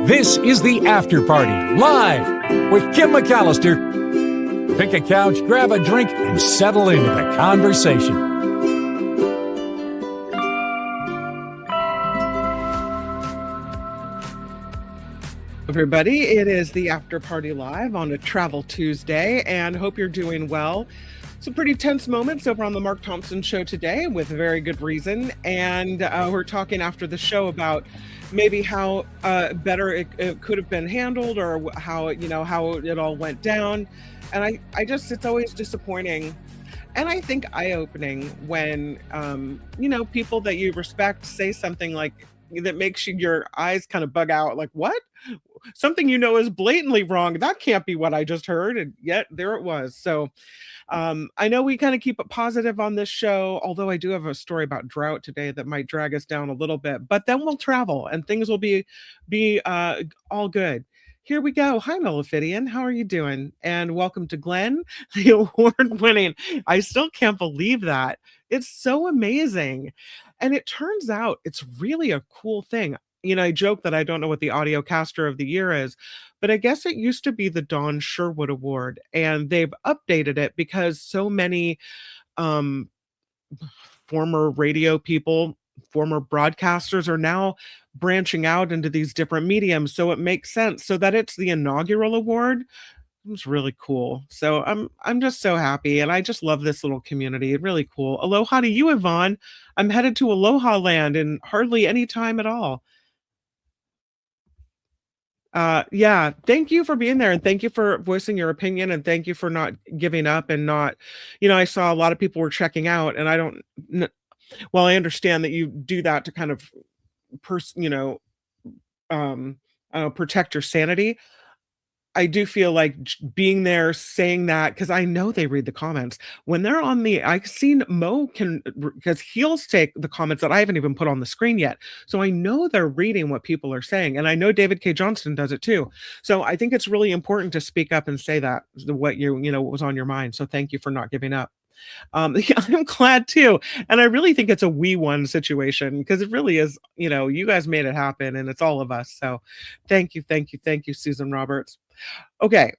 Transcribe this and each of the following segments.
This is the After Party, live with Kim McAllister. Pick a couch, grab a drink, and settle into the conversation. Everybody, it is the After Party Live on a Travel Tuesday, and hope you're doing well. Some pretty tense moments over on the Mark Thompson Show today with very good reason, and we're talking after the show about maybe how better it could have been handled, or how it all went down. And I just, it's always disappointing, and I think eye-opening when people that you respect say something like that makes your eyes kind of bug out, like, what? Something is blatantly wrong. That can't be what I just heard, and yet there it was. So I know we kind of keep it positive on this show, although I do have a story about drought today that might drag us down a little bit, but then we'll travel and things will be all good. Here we go. Hi, Nullifidian. How are you doing? And welcome to Glenn, the award-winning. I still can't believe that. It's so amazing. And it turns out it's really a cool thing. I joke that I don't know what the audio caster of the year is, but I guess it used to be the Don Sherwood Award, and they've updated it because so many former radio people, former broadcasters are now branching out into these different mediums. So it makes sense. So that it's the inaugural award. It's really cool. So I'm just so happy, and I just love this little community. Really cool. Aloha to you, Yvonne. I'm headed to Aloha Land in hardly any time at all. Yeah, thank you for being there, and thank you for voicing your opinion, and thank you for not giving up and not, I saw a lot of people were checking out, and I understand that you do that to kind of protect your sanity. I do feel like being there, saying that, because I know they read the comments when they're on I've seen Mo because he'll take the comments that I haven't even put on the screen yet. So I know they're reading what people are saying. And I know David K. Johnston does it too. So I think it's really important to speak up and say that what what was on your mind. So thank you for not giving up. Yeah, I'm glad too. And I really think it's a we won situation, because it really is, you guys made it happen, and it's all of us. So thank you, Susan Roberts. Okay,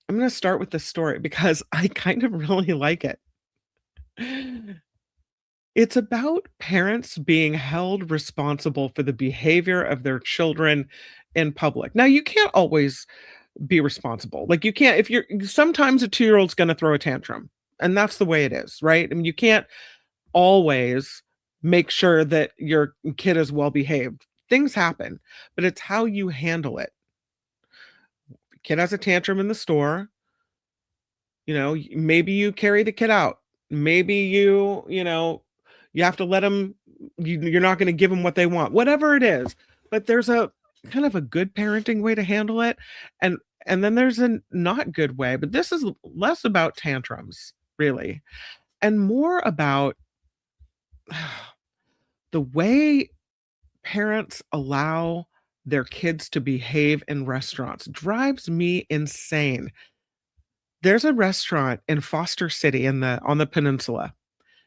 I'm going to start with this story because I kind of really like it. It's about parents being held responsible for the behavior of their children in public. Now, you can't always be responsible. Like, you can't, sometimes a 2-year-old's going to throw a tantrum, and that's the way it is, right? I mean, you can't always make sure that your kid is well behaved. Things happen, but it's how you handle it. Kid has a tantrum in the store, maybe you carry the kid out. Maybe you have to let them, you're not going to give them what they want, whatever it is. But there's a kind of a good parenting way to handle it. And then there's a not good way, but this is less about tantrums, really, and more about the way parents allow their kids to behave in restaurants. Drives me insane. There's a restaurant in Foster City on the peninsula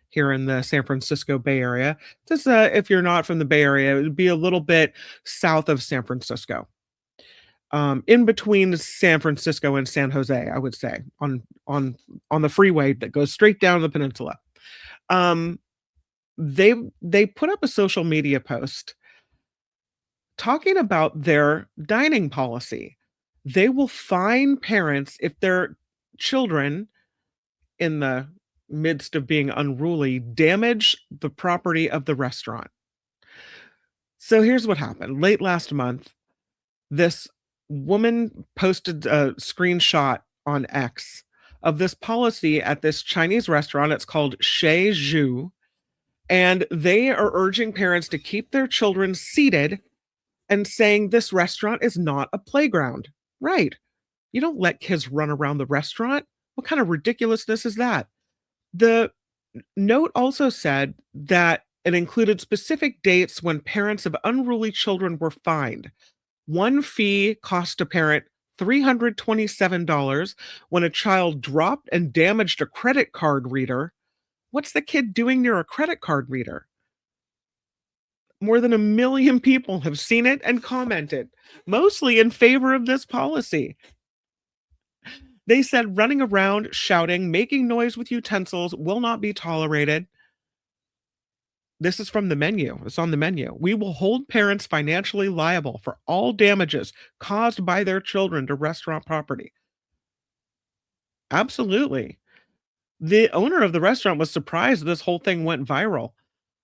here in the San Francisco Bay Area. Just if you're not from the Bay Area, it would be a little bit south of San Francisco. In between San Francisco and San Jose, I would say, on the freeway that goes straight down the peninsula. They put up a social media post talking about their dining policy. They will fine parents if their children, in the midst of being unruly, damage the property of the restaurant. So here's what happened. Late last month, this woman posted a screenshot on X of this policy at this Chinese restaurant. It's called Shei Zhu, and they are urging parents to keep their children seated and saying this restaurant is not a playground. Right. You don't let kids run around the restaurant. What kind of ridiculousness is that? The note also said that it included specific dates when parents of unruly children were fined. One fee cost a parent $327 when a child dropped and damaged a credit card reader. What's the kid doing near a credit card reader? More than 1 million people have seen it and commented, mostly in favor of this policy. They said running around, shouting, making noise with utensils will not be tolerated. This is from the menu. It's on the menu. We will hold parents financially liable for all damages caused by their children to restaurant property. Absolutely. The owner of the restaurant was surprised this whole thing went viral.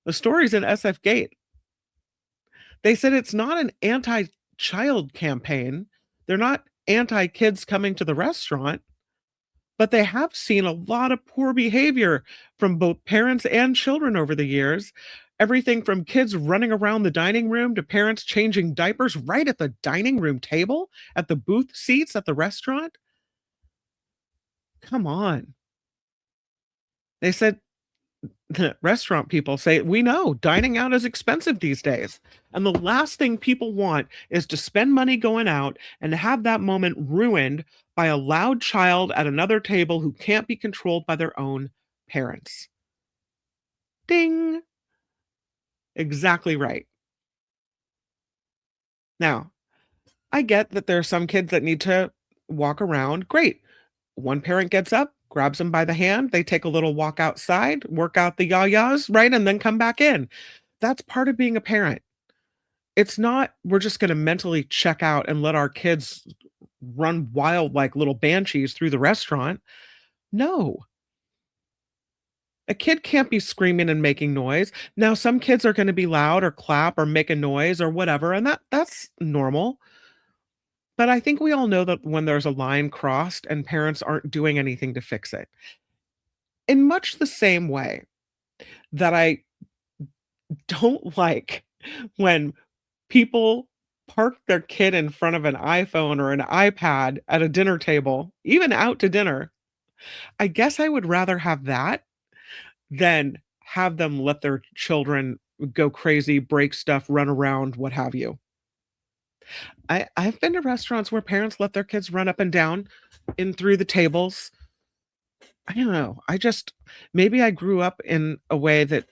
The story's in SF Gate. They said it's not an anti-child campaign. They're not anti-kids coming to the restaurant, but they have seen a lot of poor behavior from both parents and children over the years. Everything from kids running around the dining room to parents changing diapers right at the dining room table, at the booth seats at the restaurant. Come on. They said the restaurant people say, we know dining out is expensive these days. And the last thing people want is to spend money going out and have that moment ruined by a loud child at another table who can't be controlled by their own parents. Ding. Exactly right. Now, I get that there are some kids that need to walk around. Great. One parent gets up, grabs them by the hand, they take a little walk outside, work out the yayas, right? And then come back in. That's part of being a parent. It's not, we're just going to mentally check out and let our kids run wild like little banshees through the restaurant. No, a kid can't be screaming and making noise. Now, some kids are going to be loud or clap or make a noise or whatever, and that's normal. But I think we all know that when there's a line crossed and parents aren't doing anything to fix it. In much the same way that I don't like when people park their kid in front of an iPhone or an iPad at a dinner table, even out to dinner. I guess I would rather have that than have them let their children go crazy, break stuff, run around, what have you. I've been to restaurants where parents let their kids run up and down in through the tables. I don't know. I just maybe I grew up in a way that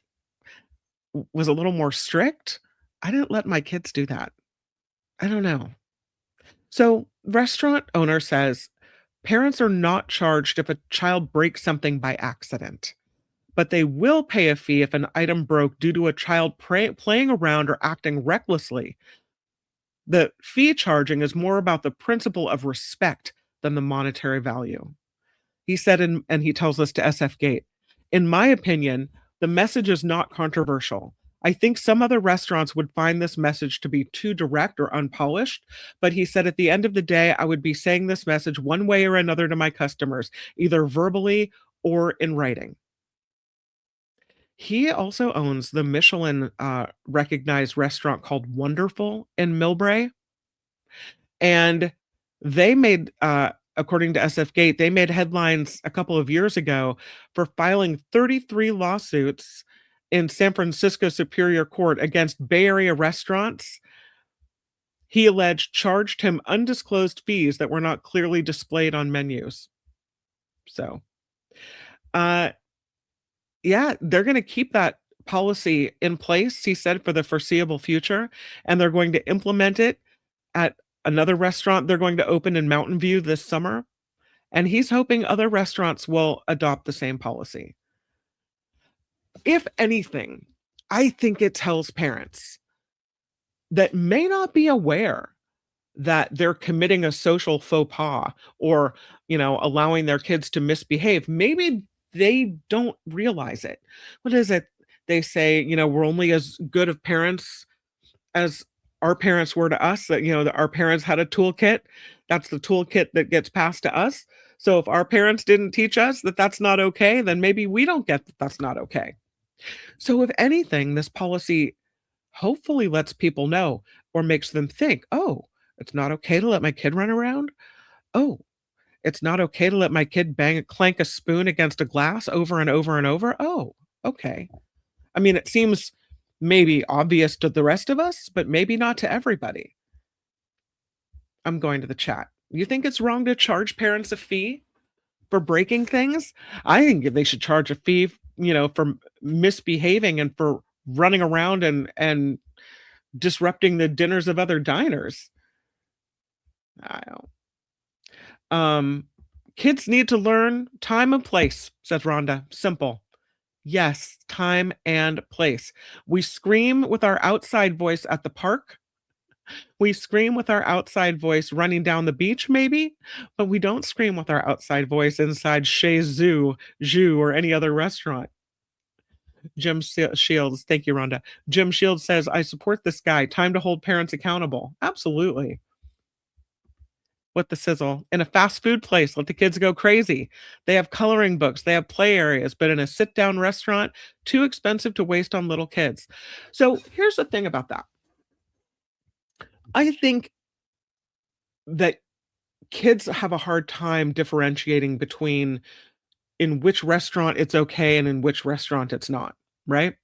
was a little more strict. I didn't let my kids do that. I don't know. So, restaurant owner says parents are not charged if a child breaks something by accident, but they will pay a fee if an item broke due to a child playing around or acting recklessly. The fee charging is more about the principle of respect than the monetary value. He said, and he tells us to SF Gate, in my opinion, the message is not controversial. I think some other restaurants would find this message to be too direct or unpolished, but he said at the end of the day, I would be saying this message one way or another to my customers, either verbally or in writing. He also owns the Michelin recognized restaurant called Wonderful in Millbrae. And they made, according to SF Gate, they made headlines a couple of years ago for filing 33 lawsuits in San Francisco Superior Court against Bay Area restaurants. He alleged charged him undisclosed fees that were not clearly displayed on menus. So, uh, yeah, they're going to keep that policy in place, he said, for the foreseeable future, and they're going to implement it at another restaurant they're going to open in Mountain View this summer. And he's hoping other restaurants will adopt the same policy. If anything, I think it tells parents that may not be aware that they're committing a social faux pas or, allowing their kids to misbehave. Maybe they don't realize it. What is it? They say, we're only as good of parents as our parents were to us, that, that our parents had a toolkit. That's the toolkit that gets passed to us. So if our parents didn't teach us that that's not okay, then maybe we don't get that that's not okay. So if anything, this policy hopefully lets people know or makes them think, oh, it's not okay to let my kid run around. Oh, it's not okay to let my kid clank a spoon against a glass over and over and over. Oh, okay. I mean, it seems maybe obvious to the rest of us, but maybe not to everybody. I'm going to the chat. You think it's wrong to charge parents a fee for breaking things? I think they should charge a fee, for misbehaving and for running around and disrupting the dinners of other diners. I don't. Um, Kids need to learn time and place, says Rhonda. Simple. Yes, time and place. We scream with our outside voice at the park. We scream with our outside voice running down the beach, maybe, but we don't scream with our outside voice inside Chez Zoo, Jus, or any other restaurant. Shields, thank you, Rhonda. Jim Shields says, I support this guy. Time to hold parents accountable. Absolutely. With the sizzle. In a fast food place, let the kids go crazy. They have coloring books, they have play areas, but in a sit down restaurant, too expensive to waste on little kids. So here's the thing about that. I think that kids have a hard time differentiating between in which restaurant it's okay and in which restaurant it's not, right?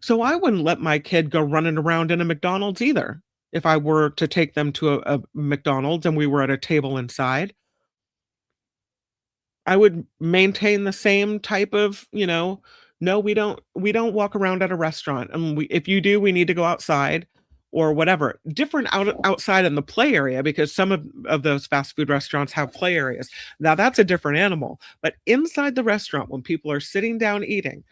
So I wouldn't let my kid go running around in a McDonald's either. If I were to take them to a McDonald's and we were at a table inside, I would maintain the same type of, no, we don't walk around at a restaurant. And if you do, we need to go outside or whatever. Different outside in the play area because some of those fast food restaurants have play areas. Now that's a different animal. But inside the restaurant, when people are sitting down eating,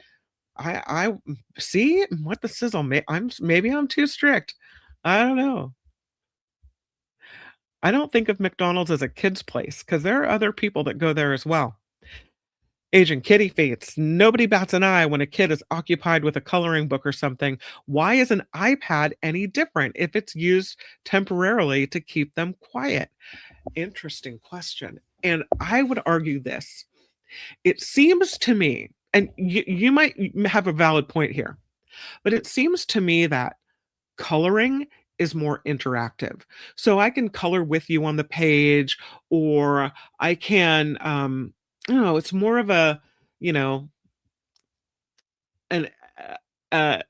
I see what the sizzle maybe I'm too strict. I don't know. I don't think of McDonald's as a kid's place because there are other people that go there as well. Agent Kitty Fates. Nobody bats an eye when a kid is occupied with a coloring book or something. Why is an iPad any different if it's used temporarily to keep them quiet? Interesting question. And I would argue this. It seems to me, and you might have a valid point here, but it seems to me that coloring is more interactive. So I can color with you on the page, or I can, it's more of a, you know, an uh,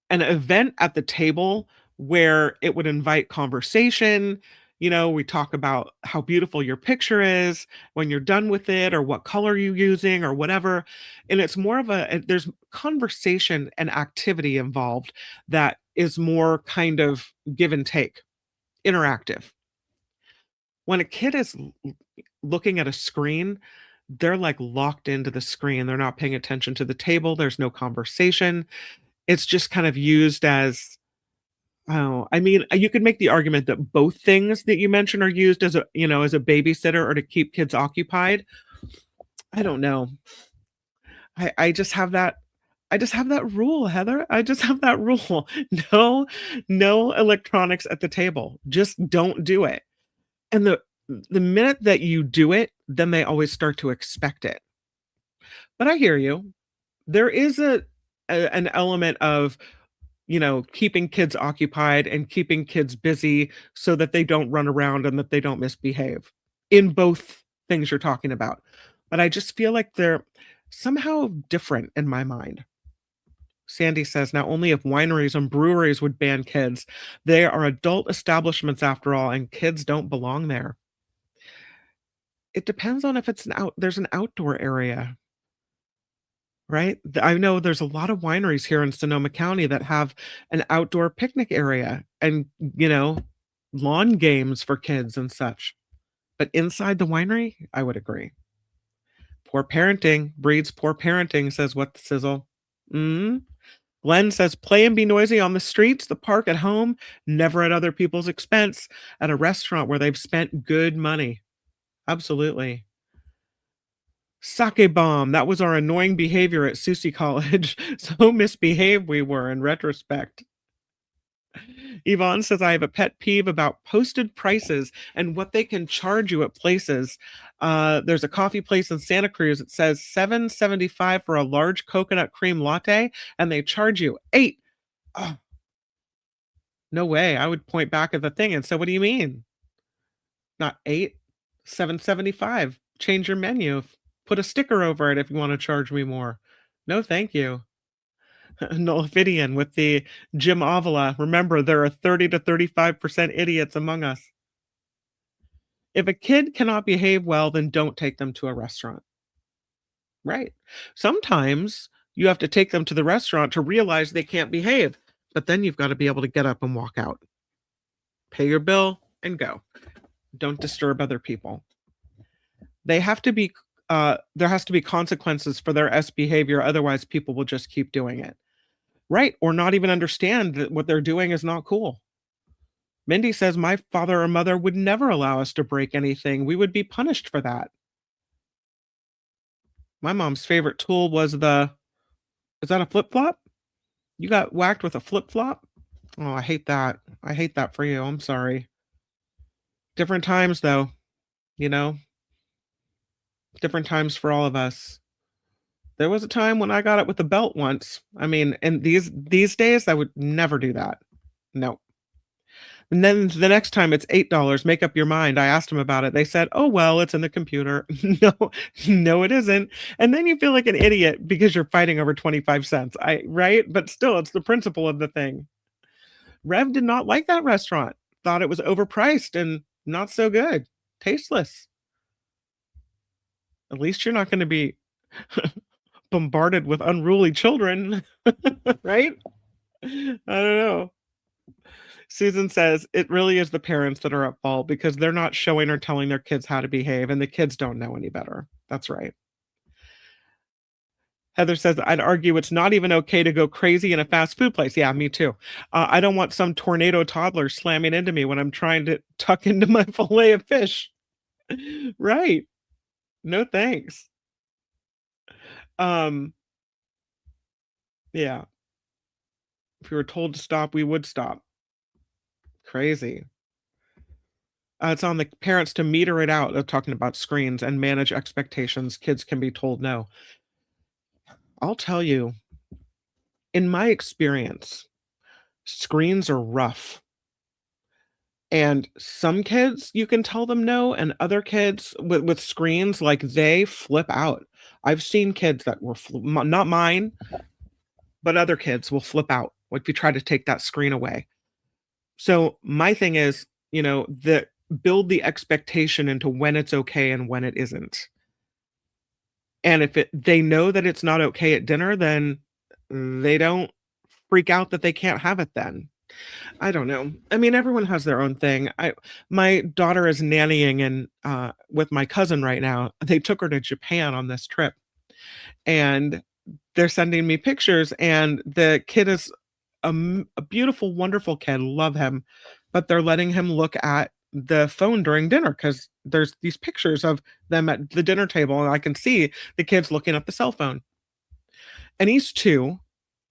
an event at the table where it would invite conversation. We talk about how beautiful your picture is when you're done with it, or what color you're using, or whatever. And it's more of there's conversation and activity involved that is more kind of give and take, interactive. When a kid is looking at a screen, they're like locked into the screen. They're not paying attention to the table. There's no conversation. It's just kind of used as, oh, I mean, you could make the argument that both things that you mentioned are used as a babysitter or to keep kids occupied. I don't know. I just have that rule, Heather. I just have that rule. No, no electronics at the table. Just don't do it. And the minute that you do it, then they always start to expect it. But I hear you. There is an element of keeping kids occupied and keeping kids busy so that they don't run around and that they don't misbehave in both things you're talking about. But I just feel like they're somehow different in my mind. Sandy says, now only if wineries and breweries would ban kids. They are adult establishments after all, and kids don't belong there. It depends on if there's an outdoor area. Right? I know there's a lot of wineries here in Sonoma County that have an outdoor picnic area and, lawn games for kids and such. But inside the winery, I would agree. Poor parenting breeds poor parenting, says What the Sizzle. Glenn says, play and be noisy on the streets, the park, at home, never at other people's expense, at a restaurant where they've spent good money. Absolutely. Sake bomb. That was our annoying behavior at Susie College. So misbehaved we were in retrospect. Yvonne says, I have a pet peeve about posted prices and what they can charge you at places. There's a coffee place in Santa Cruz. It says $7.75 for a large coconut cream latte, and they charge you $8. Oh, no way. I would point back at the thing and say, what do you mean? Not $8, $7.75. Change your menu. Put a sticker over it if you want to charge me more. No, thank you. Nolfidian with the Jim Avila. Remember, there are 30 to 35% idiots among us. If a kid cannot behave well, then don't take them to a restaurant. Right. Sometimes you have to take them to the restaurant to realize they can't behave. But then you've got to be able to get up and walk out, pay your bill, and go. Don't disturb other people. They have to be there has to be consequences for their S behavior, otherwise people will just keep doing it. Right, or not even understand that what they're doing is not cool. Mindy says my father or mother would never allow us to break anything. We would be punished for that. My mom's favorite tool was the is that a flip-flop? You got whacked with a flip-flop? Oh, I hate that. I hate that for you. I'm sorry. Different times though, you know, different times for all of us. There was a time when I got it with a belt once. I mean, and these days I would never do that. No. And then the next time it's $8, make up your mind. I asked them about it. They said, "Oh, well, it's in the computer." No, no, it isn't. And then you feel like an idiot because you're fighting over 25 cents. Right? But still, it's the principle of the thing. Rev did not like that restaurant. Thought it was overpriced and not so good. Tasteless. At least you're not going to be bombarded with unruly children, right? I don't know. Susan says it really is the parents that are at fault because they're not showing or telling their kids how to behave, and the kids don't know any better. That's right. Heather says, I'd argue it's not even okay to go crazy in a fast food place. Yeah, me too. I don't want some tornado toddler slamming into me when I'm trying to tuck into my fillet of fish. Right. No thanks. Um, yeah. If we were told to stop, we would stop. Crazy. It's on the parents to meter it out. They're talking about screens and manage expectations. Kids can be told no. I'll tell you, in my experience, screens are rough. And some kids, you can tell them no, and other kids with screens, like they flip out. I've seen kids that were not mine, but other kids will flip out if you try to take that screen away. So my thing is, the build the expectation into when it's okay and when it isn't. And if they know that it's not okay at dinner, then they don't freak out that they can't have it then. I don't know. I mean, everyone has their own thing. My daughter is nannying with my cousin right now. They took her to Japan on this trip, and they're sending me pictures, and the kid is a beautiful, wonderful kid. Love him, but they're letting him look at the phone during dinner because there's these pictures of them at the dinner table, and I can see the kids looking at the cell phone. And he's 2,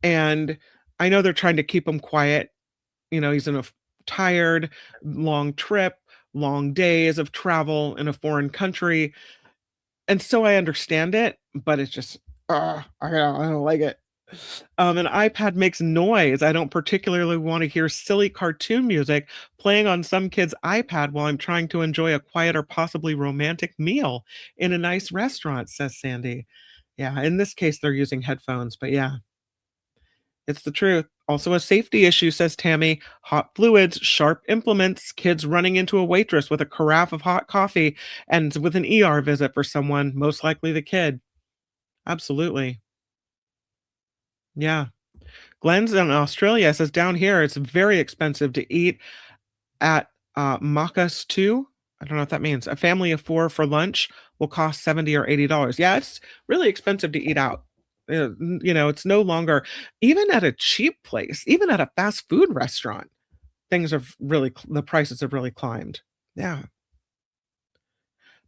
and I know they're trying to keep him quiet. He's in a tired, long trip, long days of travel in a foreign country. And so I understand it, but it's just, I don't like it. An iPad makes noise. I don't particularly want to hear silly cartoon music playing on some kid's iPad while I'm trying to enjoy a quiet or possibly romantic meal in a nice restaurant, says Sandy. Yeah, in this case, they're using headphones, but yeah, it's the truth. Also a safety issue, says Tammy. Hot fluids, sharp implements, kids running into a waitress with a carafe of hot coffee, and with an ER visit for someone, most likely the kid. Absolutely. Yeah. Glenn's in Australia says down here it's very expensive to eat at Macca's 2. I don't know what that means. A family of 4 for lunch will cost $70 or $80. Yeah, it's really expensive to eat out. It's no longer even at a cheap place, even at a fast food restaurant, the prices have really climbed. Yeah.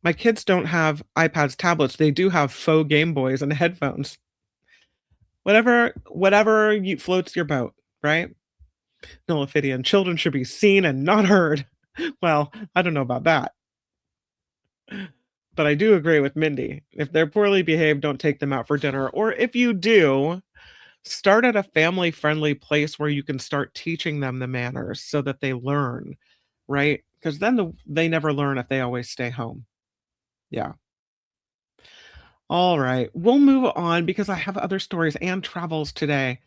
My kids don't have iPads, tablets. They do have faux Game Boys and headphones. Whatever floats your boat, right? Nullifidian. Children should be seen and not heard. Well, I don't know about that. But I do agree with Mindy. If they're poorly behaved, don't take them out for dinner. Or if you do, start at a family-friendly place where you can start teaching them the manners so that they learn, right? Because then they never learn if they always stay home. Yeah. All right. We'll move on because I have other stories and travels today.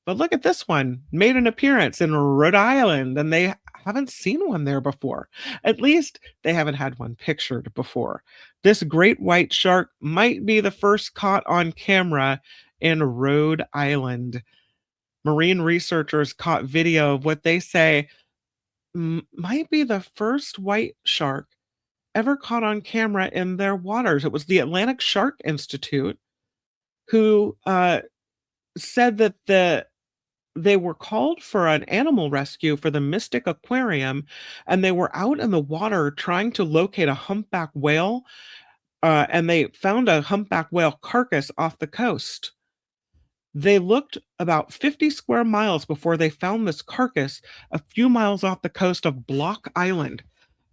But look at this one. Made an appearance in Rhode Island, and they haven't seen one there before. At least they haven't had one pictured before. This great white shark might be the first caught on camera in Rhode Island. Marine researchers caught video of what they say might be the first white shark ever caught on camera in their waters. It was the Atlantic Shark Institute who said that they were called for an animal rescue for the Mystic Aquarium, and they were out in the water trying to locate a humpback whale, and they found a humpback whale carcass off the coast. They looked about 50 square miles before they found this carcass a few miles off the coast of Block Island.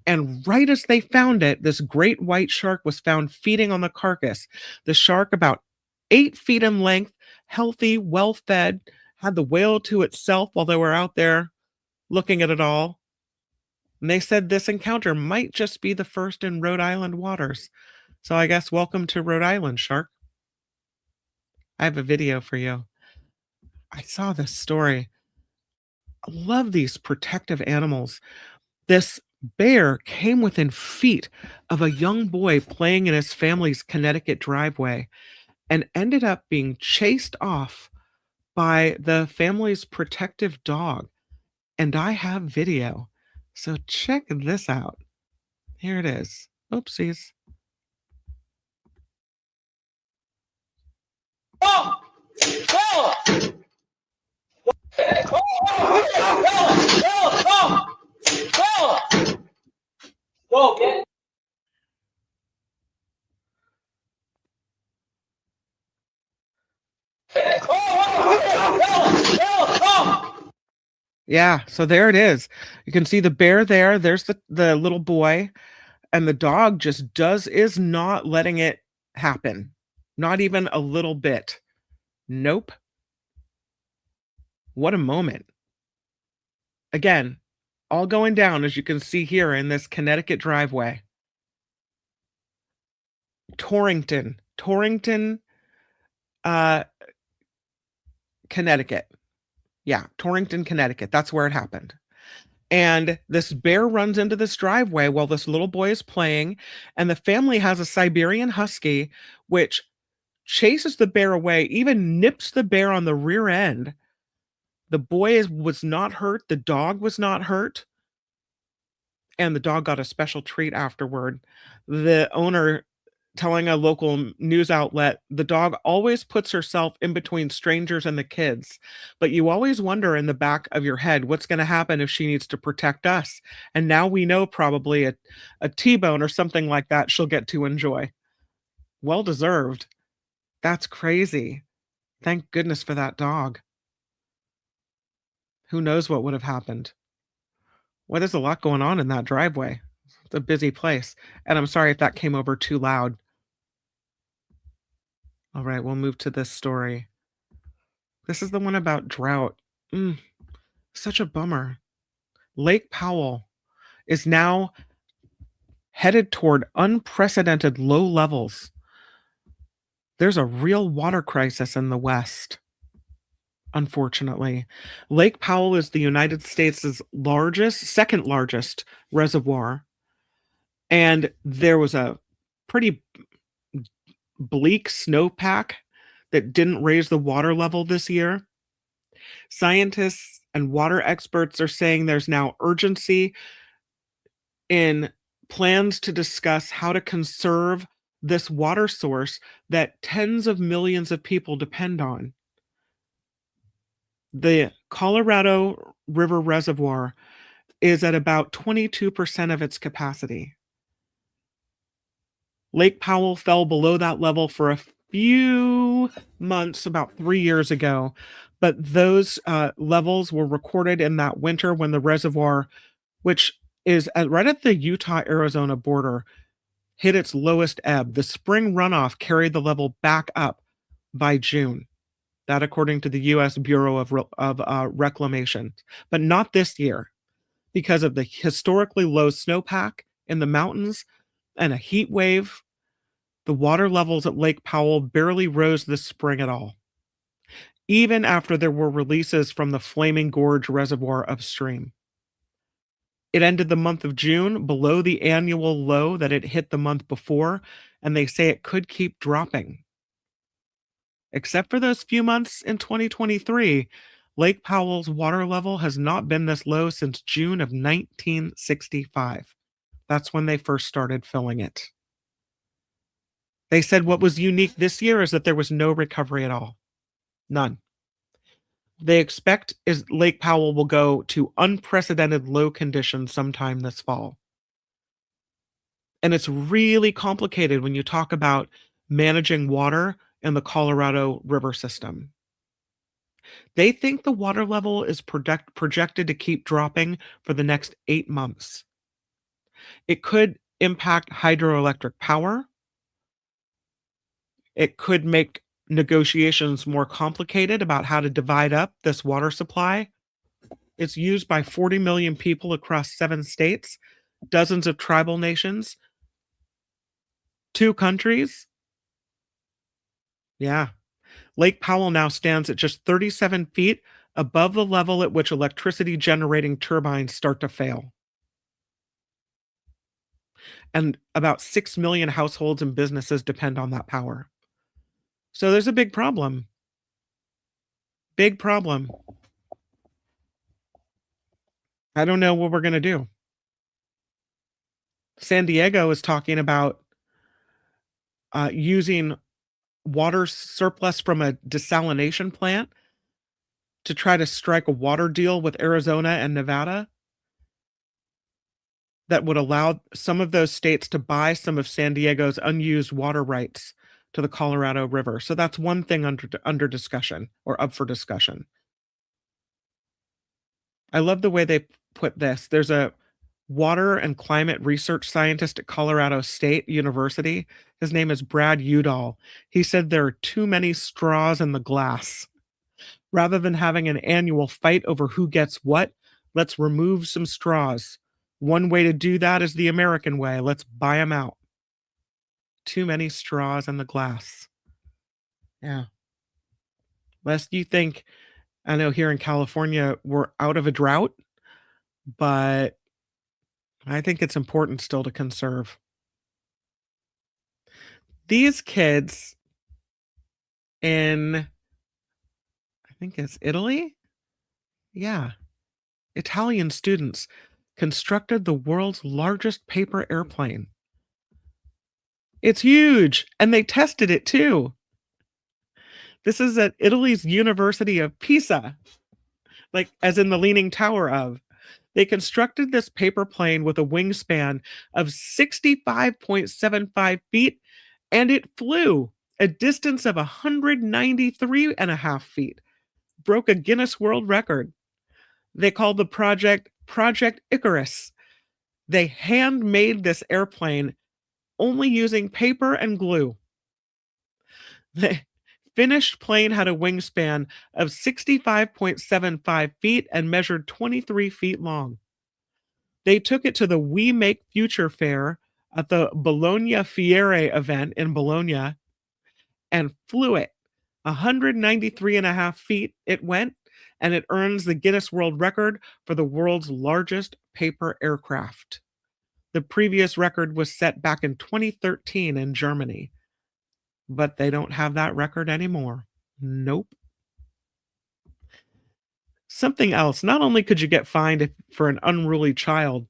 And right as they found it, this great white shark was found feeding on the carcass. The shark, about 8 feet in length, healthy, well fed, had the whale to itself while they were out there looking at it all. And they said this encounter might just be the first in Rhode Island waters. So I guess welcome to Rhode Island, shark. I have a video for you. I saw this story. I love these protective animals. This bear came within feet of a young boy playing in his family's Connecticut driveway and ended up being chased off by the family's protective dog. And I have video. So check this out. Here it is. Oopsies. Oh! Oh! Oh! Oh! Oh! Go, get it. Yeah, so there it is. You can see the bear there. There's the little boy, and the dog just is not letting it happen. Not even a little bit. Nope. What a moment. Again, all going down, as you can see here in this Connecticut driveway. Torrington, Connecticut. Yeah, Torrington, Connecticut. That's where it happened. And this bear runs into this driveway while this little boy is playing, and the family has a Siberian husky, which chases the bear away, even nips the bear on the rear end. The boy was not hurt. The dog was not hurt. And the dog got a special treat afterward. The owner telling a local news outlet, the dog always puts herself in between strangers and the kids, but you always wonder in the back of your head what's going to happen if she needs to protect us. And now we know probably a T-bone or something like that she'll get to enjoy. Well deserved. That's crazy. Thank goodness for that dog. Who knows what would have happened? Well, there's a lot going on in that driveway. It's a busy place. And I'm sorry if that came over too loud. All right, we'll move to this story. This is the one about drought. Such a bummer. Lake Powell is now headed toward unprecedented low levels. There's a real water crisis in the West, unfortunately. Lake Powell is the United States' second largest reservoir. And there was a pretty bleak snowpack that didn't raise the water level this year. Scientists and water experts are saying there's now urgency in plans to discuss how to conserve this water source that tens of millions of people depend on. The Colorado River Reservoir is at about 22% of its capacity. Lake Powell fell below that level for a few months about 3 years ago, but those levels were recorded in that winter when the reservoir, which is right at the Utah-Arizona border, hit its lowest ebb. The spring runoff carried the level back up by June. That according to the U.S. Bureau of Reclamation. But not this year because of the historically low snowpack in the mountains and a heat wave. The water levels at Lake Powell barely rose this spring at all, even after there were releases from the Flaming Gorge Reservoir upstream. It ended the month of June below the annual low that it hit the month before, and they say it could keep dropping. Except for those few months in 2023, Lake Powell's water level has not been this low since June of 1965. That's when they first started filling it. They said what was unique this year is that there was no recovery at all. None. They expect is Lake Powell will go to unprecedented low conditions sometime this fall. And it's really complicated when you talk about managing water in the Colorado River system. They think the water level is projected to keep dropping for the next 8 months. It could impact hydroelectric power. It could make negotiations more complicated about how to divide up this water supply. It's used by 40 million people across 7 states, dozens of tribal nations, 2 countries. Yeah. Lake Powell now stands at just 37 feet above the level at which electricity generating turbines start to fail. And about 6 million households and businesses depend on that power. So there's a big problem. Big problem. I don't know what we're going to do. San Diego is talking about using water surplus from a desalination plant to try to strike a water deal with Arizona and Nevada that would allow some of those states to buy some of San Diego's unused water rights to the Colorado River. So that's one thing under discussion or up for discussion. I love the way they put this. There's a water and climate research scientist at Colorado State University. His name is Brad Udall. He said there are too many straws in the glass. Rather than having an annual fight over who gets what, let's remove some straws. One way to do that is the American way. Let's buy them out. Too many straws in the glass. Yeah. Lest you think, I know here in California, we're out of a drought, but I think it's important still to conserve. These kids in, I think it's Italy? Yeah. Italian students constructed the world's largest paper airplane. It's huge, and they tested it too. This is at Italy's University of Pisa, like as in the Leaning Tower of. They constructed this paper plane with a wingspan of 65.75 feet, and it flew a distance of 193.5 feet, broke a Guinness World Record. They called the project Project Icarus. They handmade this airplane only using paper and glue. The finished plane had a wingspan of 65.75 feet and measured 23 feet long. They took it to the We Make Future Fair at the Bologna Fiere event in Bologna and flew it. 193.5 feet it went, and it earns the Guinness World Record for the world's largest paper aircraft. The previous record was set back in 2013 in Germany, but they don't have that record anymore. Nope. Something else, not only could you get fined for an unruly child,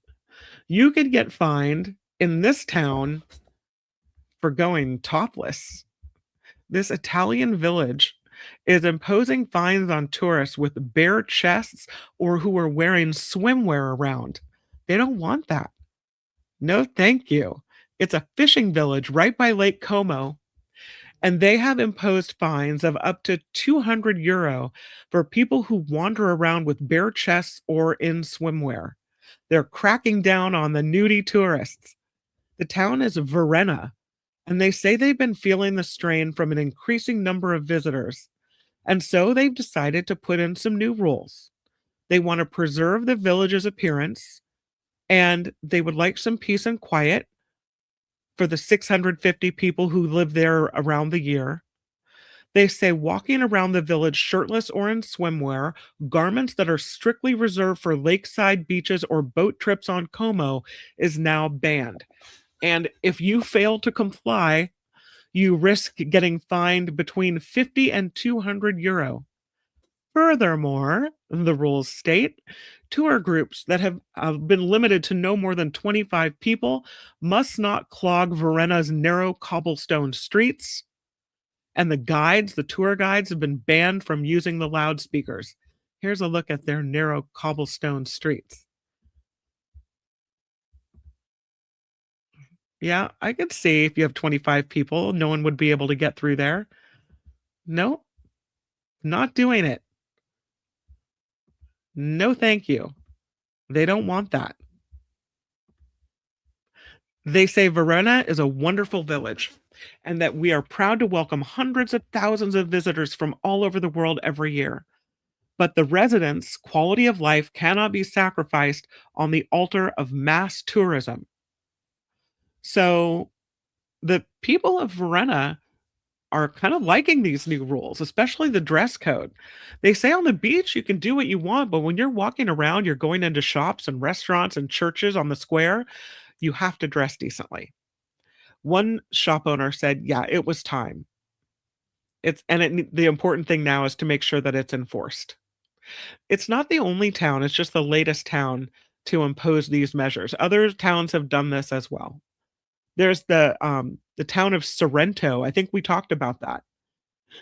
you could get fined in this town for going topless. This Italian village is imposing fines on tourists with bare chests or who are wearing swimwear around. They don't want that. No, thank you. It's a fishing village right by Lake Como, and they have imposed fines of up to €200 for people who wander around with bare chests or in swimwear. They're cracking down on the nudie tourists. The town is Verena, and they say they've been feeling the strain from an increasing number of visitors. And so they've decided to put in some new rules. They want to preserve the village's appearance, and they would like some peace and quiet for the 650 people who live there around the year. They say walking around the village shirtless or in swimwear, garments that are strictly reserved for lakeside beaches or boat trips on Como, is now banned. And if you fail to comply, you risk getting fined between €50 and €200. Furthermore, the rules state tour groups that have been limited to no more than 25 people must not clog Varena's narrow cobblestone streets, and the tour guides, have been banned from using the loudspeakers. Here's a look at their narrow cobblestone streets. Yeah, I could see if you have 25 people, no one would be able to get through there. No, not doing it. No, thank you. They don't want that. They say Varena is a wonderful village and that we are proud to welcome hundreds of thousands of visitors from all over the world every year. But the residents' quality of life cannot be sacrificed on the altar of mass tourism. So the people of Varena are kind of liking these new rules, especially the dress code. They say on the beach you can do what you want, but when you're walking around, you're going into shops and restaurants and churches on the square, you have to dress decently. One shop owner said, "Yeah, it was time." The important thing now is to make sure that it's enforced. It's not the only town, it's just the latest town to impose these measures. Other towns have done this as well. There's the town of Sorrento. I think we talked about that.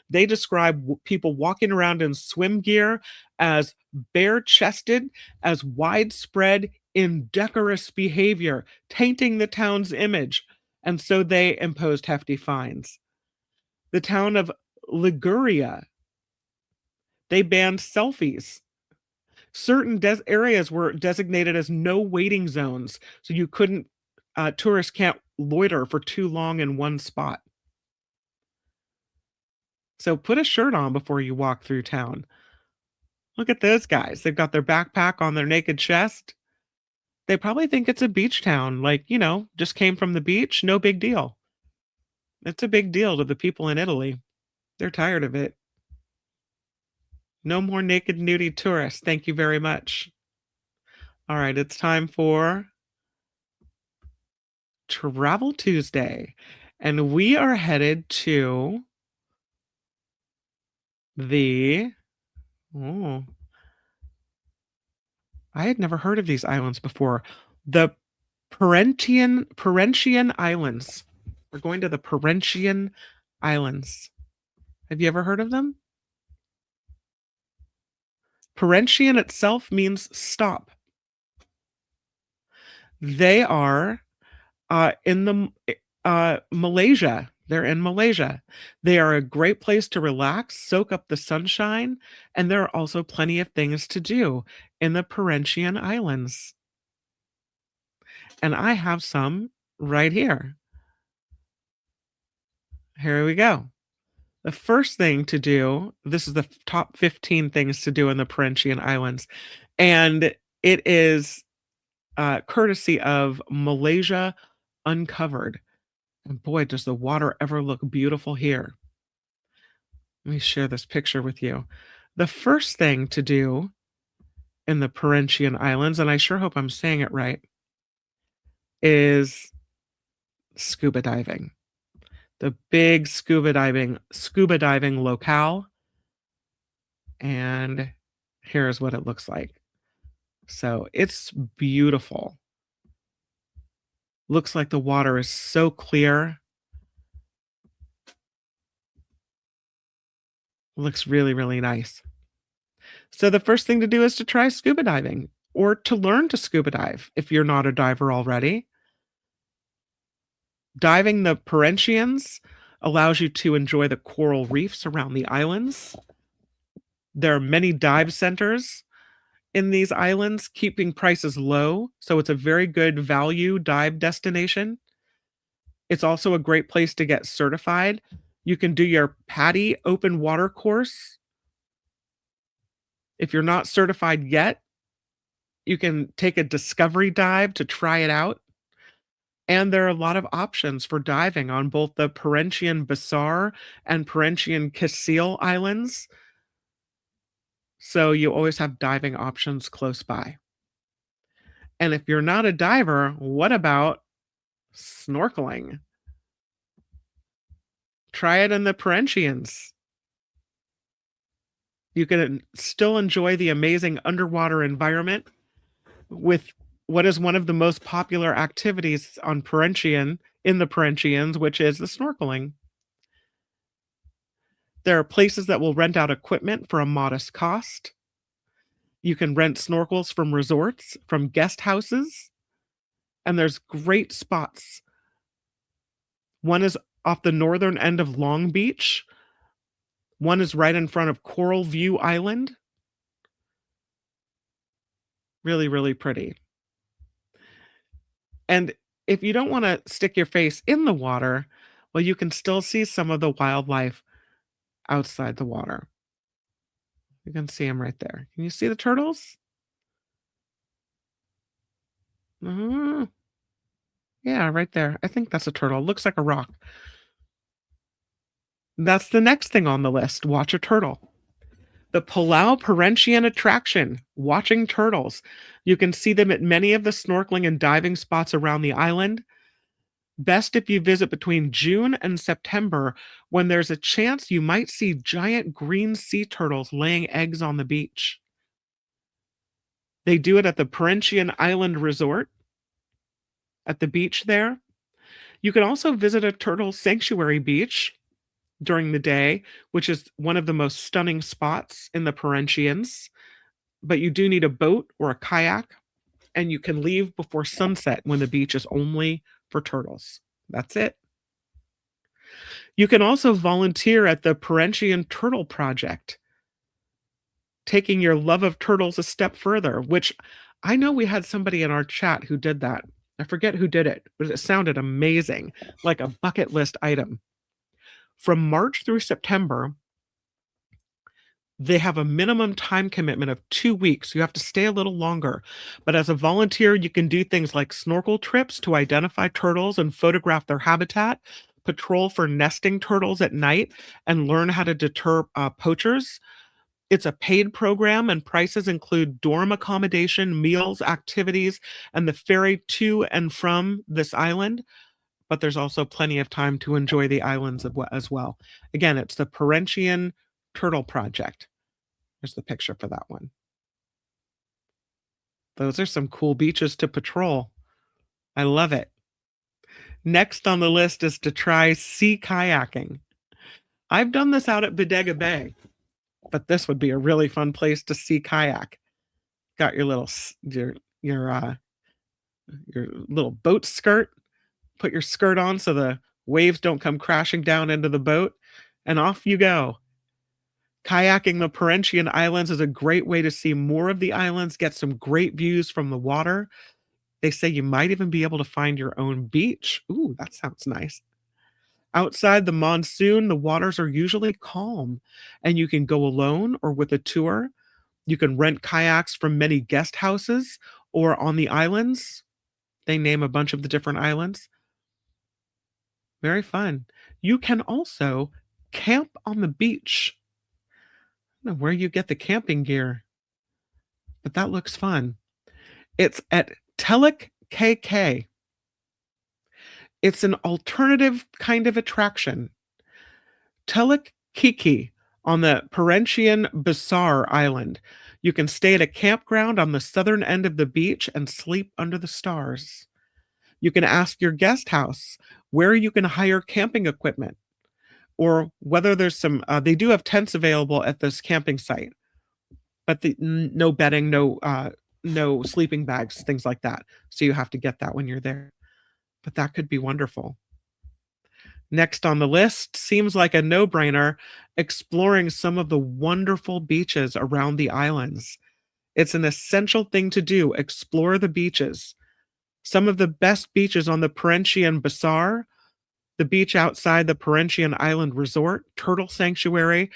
They describe people walking around in swim gear as bare-chested, as widespread, indecorous behavior, tainting the town's image, and so they imposed hefty fines. The town of Liguria, they banned selfies. Certain areas were designated as no waiting zones, so tourists can't loiter for too long in one spot. So put a shirt on before you walk through town. Look at those guys. They've got their backpack on their naked chest. They probably think it's a beach town, like, just came from the beach, no big deal. It's a big deal to the people in Italy. They're tired of it. No more naked nudie tourists. Thank you very much. All right, it's time for Travel Tuesday. And we are headed to I had never heard of these islands before. The Perhentian Islands. We're going to the Perhentian Islands. Have you ever heard of them? Perhentian itself means stop. They are in Malaysia. They're in Malaysia. They are a great place to relax, soak up the sunshine, and there are also plenty of things to do in the Perhentian Islands. And I have some right here. Here we go. The first thing to do, this is the top 15 things to do in the Perhentian Islands, and it is courtesy of Malaysia Uncovered. And boy, does the water ever look beautiful here. Let me share this picture with you. The first thing to do in the Perhentian Islands, and I sure hope I'm saying it right, is scuba diving. The big scuba diving locale. And here's what it looks like. So it's beautiful. Looks like the water is so clear. Looks really, really nice. So the first thing to do is to try scuba diving or to learn to scuba dive if you're not a diver already. Diving the Perhentians allows you to enjoy the coral reefs around the islands. There are many dive centers in these islands, keeping prices low, so it's a very good value dive destination. It's also a great place to get certified. You can do your PADI open water course. If you're not certified yet, you can take a discovery dive to try it out. And there are a lot of options for diving on both the Perhentian Besar and Perhentian Kecil Islands. So you always have diving options close by. And if you're not a diver, what about snorkeling? Try it in the Perhentians. You can still enjoy the amazing underwater environment with what is one of the most popular activities on Perhentian in the Perhentians, which is the snorkeling. There are places that will rent out equipment for a modest cost. You can rent snorkels from resorts, from guest houses, and there's great spots. One is off the northern end of Long Beach. One is right in front of Coral View Island. Really, really pretty. And if you don't want to stick your face in the water, well, you can still see some of the wildlife outside the water. You can see them right there. Can you see the turtles? Yeah, right there. I think that's a turtle. It looks like a rock. That's the next thing on the list. Watch a turtle. The Palau Perhentian attraction, watching turtles. You can see them at many of the snorkeling and diving spots around the island. Best if you visit between June and September, when there's a chance you might see giant green sea turtles laying eggs on the beach. They do it at the Perhentian Island Resort, at the beach there. You can also visit a turtle sanctuary beach during the day, which is one of the most stunning spots in the Perhentians. But you do need a boat or a kayak, and you can leave before sunset when the beach is only for turtles. That's it. You can also volunteer at the Perhentian Turtle Project, taking your love of turtles a step further, which I know we had somebody in our chat who did that. I forget who did it, but it sounded amazing, like a bucket list item. From March through September, they have a minimum time commitment of 2 weeks. You have to stay a little longer. But as a volunteer, you can do things like snorkel trips to identify turtles and photograph their habitat, patrol for nesting turtles at night, and learn how to deter poachers. It's a paid program, and prices include dorm accommodation, meals, activities, and the ferry to and from this island. But there's also plenty of time to enjoy the islands as well. Again, it's the Perhentian Turtle Project. There's the picture for that one. Those are some cool beaches to patrol. I love it. Next on the list is to try sea kayaking. I've done this out at Bodega Bay, but this would be a really fun place to sea kayak. Got your little your little boat skirt. Put your skirt on so the waves don't come crashing down into the boat, and off you go. Kayaking the Perhentian Islands is a great way to see more of the islands, get some great views from the water. They say you might even be able to find your own beach. Ooh, that sounds nice. Outside the monsoon, the waters are usually calm, and you can go alone or with a tour. You can rent kayaks from many guest houses or on the islands. They name a bunch of the different islands. Very fun. You can also camp on the beach. I don't know where you get the camping gear, but that looks fun. It's at Telik KK. It's an alternative kind of attraction. Telik Kiki on the Perhentian Bazaar Island. You can stay at a campground on the southern end of the beach and sleep under the stars. You can ask your guest house where you can hire camping equipment, or whether there's some, they do have tents available at this camping site, but no bedding, no sleeping bags, things like that. So you have to get that when you're there. But that could be wonderful. Next on the list seems like a no-brainer, exploring some of the wonderful beaches around the islands. It's an essential thing to do, explore the beaches. Some of the best beaches on the Perhentian Bazaar, the beach outside the Perhentian Island Resort, Turtle Sanctuary,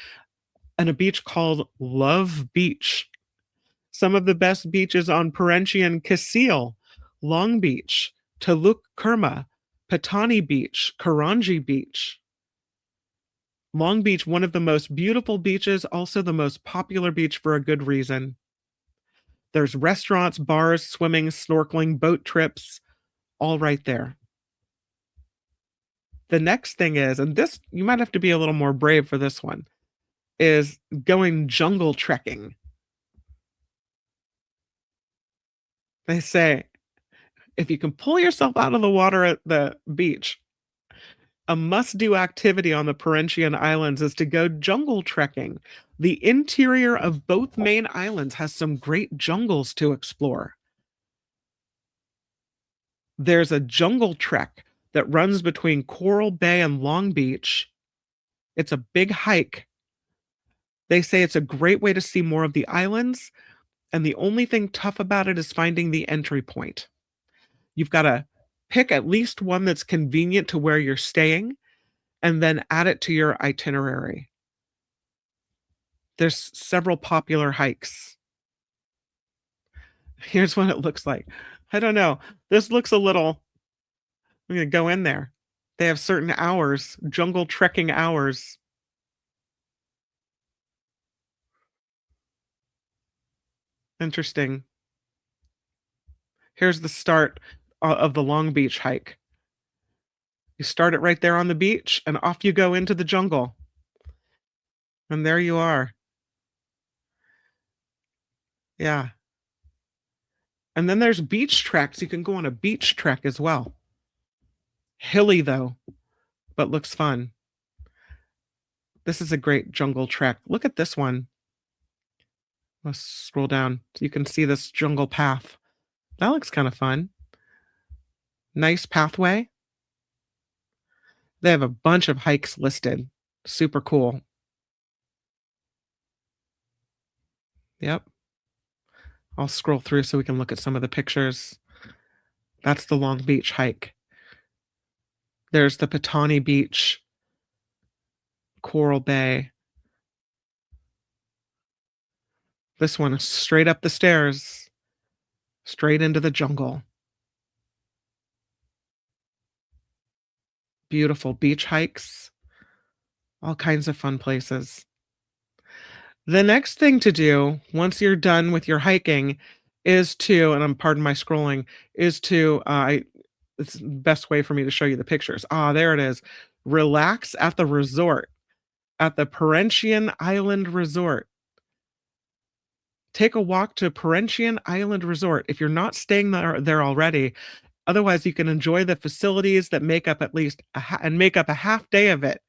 and a beach called Love Beach. Some of the best beaches on Perhentian Kecil, Long Beach, Teluk Kurma, Patani Beach, Karanji Beach. Long Beach, one of the most beautiful beaches, also the most popular beach for a good reason. There's restaurants, bars, swimming, snorkeling, boat trips, all right there. The next thing is, and this, you might have to be a little more brave for this one. is going jungle trekking. They say if you can pull yourself out of the water at the beach, a must-do activity on the Perhentian Islands is to go jungle trekking. The interior of both main islands has some great jungles to explore. There's a jungle trek that runs between Coral Bay and Long Beach. It's a big hike. They say it's a great way to see more of the islands, and the only thing tough about it is finding the entry point. You've got to pick at least one that's convenient to where you're staying and then add it to your itinerary. There's several popular hikes. Here's what it looks like. I don't know. This looks a little. I'm going to go in there. They have certain hours, jungle trekking hours. Interesting. Here's the start of the Long Beach hike. You start it right there on the beach, and off you go into the jungle. And there you are. Yeah. And then there's beach treks. You can go on a beach trek as well. Hilly, though, but looks fun. This is a great jungle trek. Look at this one. Let's scroll down so you can see this jungle path. That looks kind of fun. Nice pathway. They have a bunch of hikes listed. Super cool. Yep. I'll scroll through so we can look at some of the pictures. That's the Long Beach hike. There's the Patani Beach, Coral Bay. This one is straight up the stairs, straight into the jungle. Beautiful beach hikes, all kinds of fun places. The next thing to do once you're done with your hiking is to, and I'm pardon my scrolling, is to, it's the best way for me to show you the pictures. There it is. Relax at the resort, at the Perhentian Island Resort. Take a walk to Perhentian Island Resort if you're not staying there already. Otherwise, you can enjoy the facilities that make up at least a half day of it.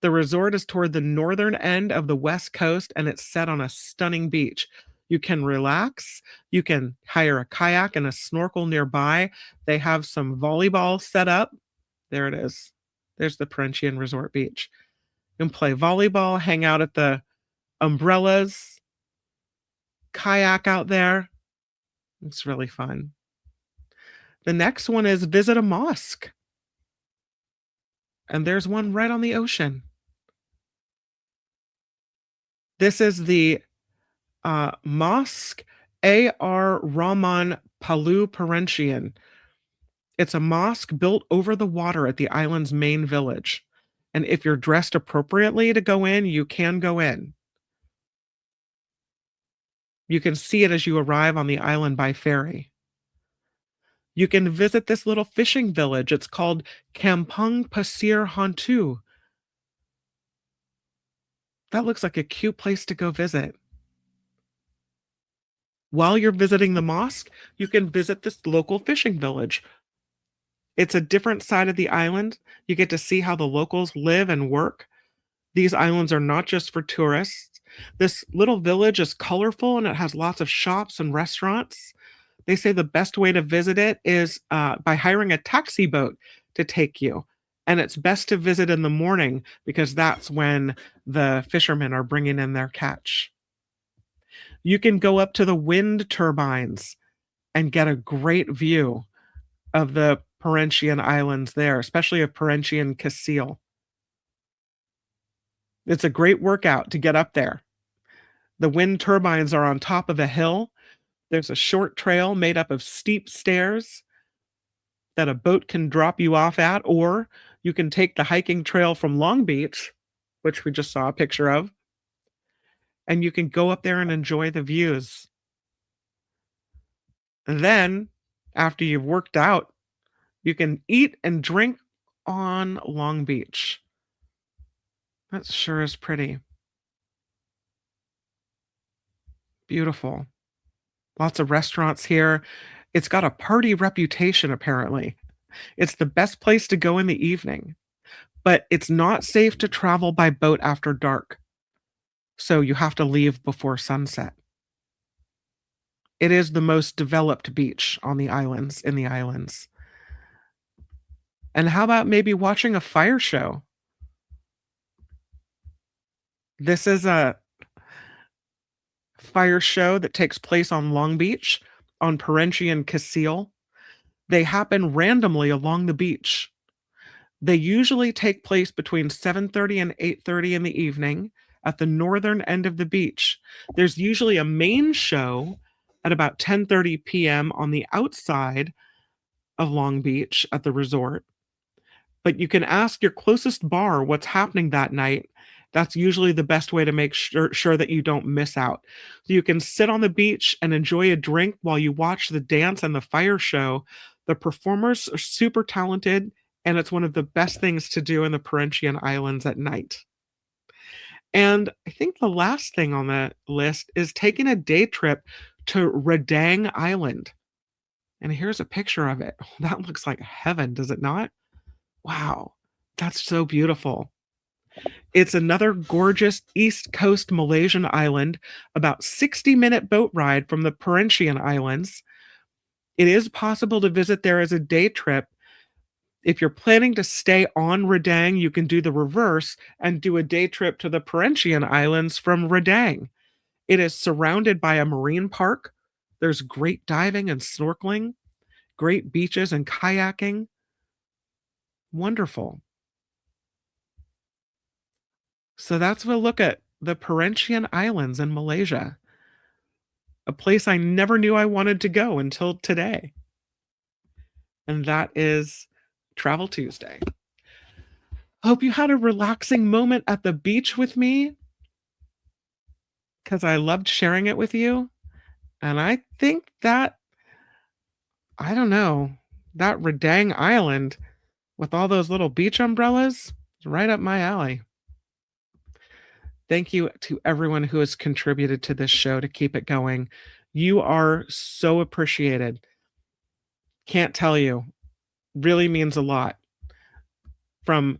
The resort is toward the northern end of the west coast, and it's set on a stunning beach. You can relax. You can hire a kayak and a snorkel nearby. They have some volleyball set up. There it is. There's the Perhentian Resort Beach. You can play volleyball, hang out at the umbrellas, kayak out there. It's really fun. The next one is visit a mosque. And there's one right on the ocean. This is the Mosque A.R. Rahman Palu Perhentian. It's a mosque built over the water at the island's main village. And if you're dressed appropriately to go in, you can go in. You can see it as you arrive on the island by ferry. You can visit this little fishing village. It's called Kampung Pasir Hantu. That looks like a cute place to go visit. While you're visiting the mosque, you can visit this local fishing village. It's a different side of the island. You get to see how the locals live and work. These islands are not just for tourists. This little village is colorful and it has lots of shops and restaurants. They say the best way to visit it is by hiring a taxi boat to take you. And it's best to visit in the morning because that's when the fishermen are bringing in their catch. You can go up to the wind turbines and get a great view of the Perhentian Islands there, especially of Perhentian Casil. It's a great workout to get up there. The wind turbines are on top of a hill. There's a short trail made up of steep stairs that a boat can drop you off at, or you can take the hiking trail from Long Beach, which we just saw a picture of, and you can go up there and enjoy the views. And then, after you've worked out, you can eat and drink on Long Beach. That sure is pretty. Beautiful. Lots of restaurants here. It's got a party reputation, apparently. It's the best place to go in the evening, but it's not safe to travel by boat after dark. So you have to leave before sunset. It is the most developed beach on the islands, in the islands. And how about maybe watching a fire show? This is a fire show that takes place on Long Beach on Perhentian Islands. They happen randomly along the beach. They usually take place between 7:30 and 8:30 in the evening at the northern end of the beach. There's usually a main show at about 10:30 p.m. on the outside of Long Beach at the resort. But you can ask your closest bar what's happening that night. That's usually the best way to make sure that you don't miss out. So you can sit on the beach and enjoy a drink while you watch the dance and the fire show. The performers are super talented, and it's one of the best things to do in the Perhentian Islands at night. And I think the last thing on the list is taking a day trip to Redang Island. And here's a picture of it. That looks like heaven, does it not? Wow, that's so beautiful. It's another gorgeous East Coast Malaysian island, about 60-minute boat ride from the Perhentian Islands. It is possible to visit there as a day trip. If you're planning to stay on Redang, you can do the reverse and do a day trip to the Perhentian Islands from Redang. It is surrounded by a marine park. There's great diving and snorkeling, great beaches and kayaking. Wonderful. So that's a look at the Perhentian Islands in Malaysia, a place I never knew I wanted to go until today. And that is Travel Tuesday. Hope you had a relaxing moment at the beach with me, because I loved sharing it with you. And I think that, I don't know, that Redang Island with all those little beach umbrellas is right up my alley. Thank you to everyone who has contributed to this show to keep it going. You are so appreciated. Can't tell you. Really means a lot. From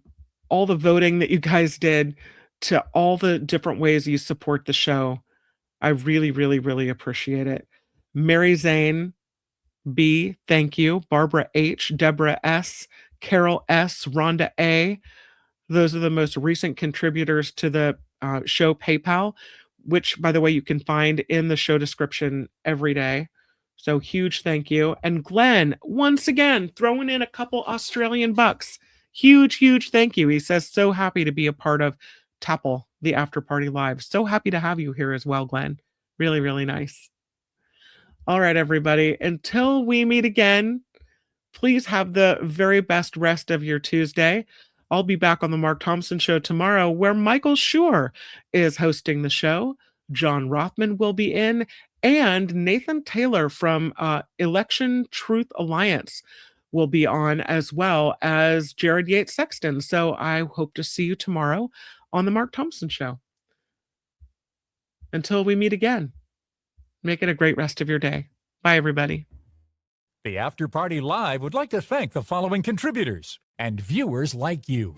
all the voting that you guys did to all the different ways you support the show, I really, really, really appreciate it. Mary Zane B, thank you. Barbara H, Deborah S, Carol S, Rhonda A. Those are the most recent contributors to the show PayPal, which, by the way, you can find in the show description every day. So huge thank you. And Glenn, once again, throwing in a couple Australian bucks. Huge, huge thank you. He says, so happy to be a part of Tapple, the After Party Live. So happy to have you here as well, Glenn. Really, really nice. All right, everybody. Until we meet again, please have the very best rest of your Tuesday. I'll be back on the Mark Thompson Show tomorrow, where Michael Schur is hosting the show. John Rothman will be in, and Nathan Taylor from Election Truth Alliance will be on, as well as Jared Yates Sexton. So I hope to see you tomorrow on the Mark Thompson Show. Until we meet again, make it a great rest of your day. Bye, everybody. The After Party Live would like to thank the following contributors and viewers like you.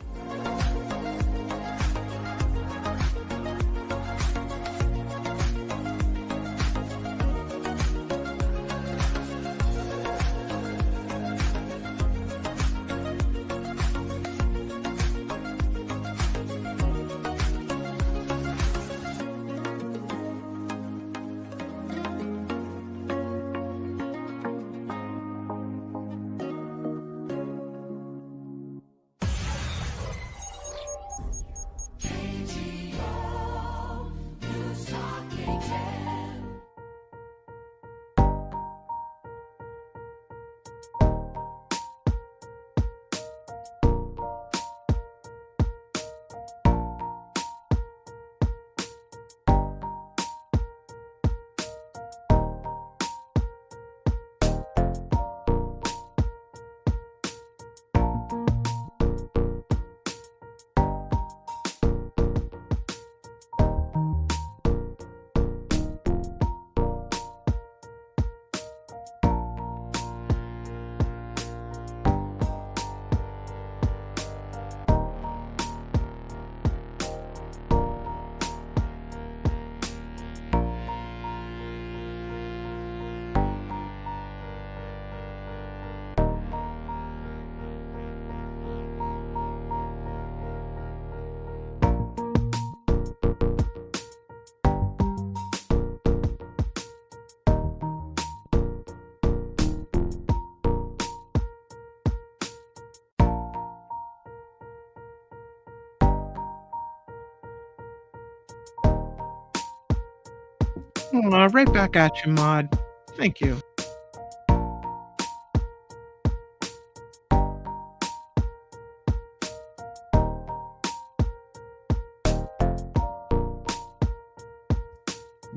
Aw, right back at you, Maud. Thank you.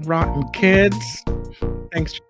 Rotten kids. Thanks